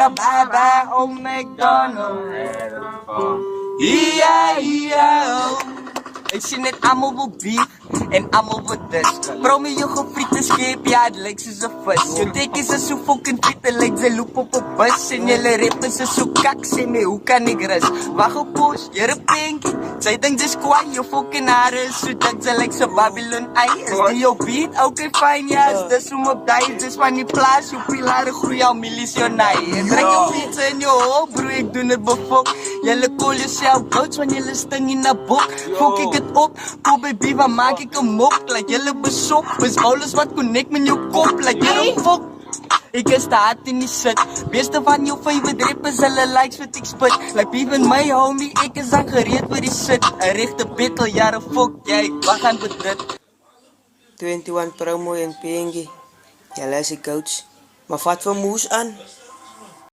a bye-bye, oh McDonald's. Yeah. Ek sien net almal wil beef en almal wil dis. Bro my jou gefriete skep, ja het lyk soos 'n vis. Jou tekkies is so fucking vet, het lyk ze loop op 'n bus. En julle rappers is so kak, sê my hoe kan ek rus? Wag op pos, you're a pinky. Sy dink dis kwaai, jou fucking hare is so dik, sy lyk so Babylon eye. Is die jou beat? Okay fine, yes, dis om op die, dis van die plaas, jou pilare groei al miljoenai. En drink jou pizza in jou hoofd, bro, ek doen het befok. Julle call yourself goats, want julle sting in 'n bok. Fok ek het op, kom baby, wat maak ek 'n mop? Like julle besop, is boules wat connect met jou kop. Like julle fok, ek is te hard in die shit. Meeste van jou favorite rappers, hulle likes wat ek spit. Like even my homie, ek is aan gereed vir die shit. 'n regte battle, jare fok, jy, wat gaan bedrit? 21 promo en PNG. Julle is die coach, maar vat vir moes aan.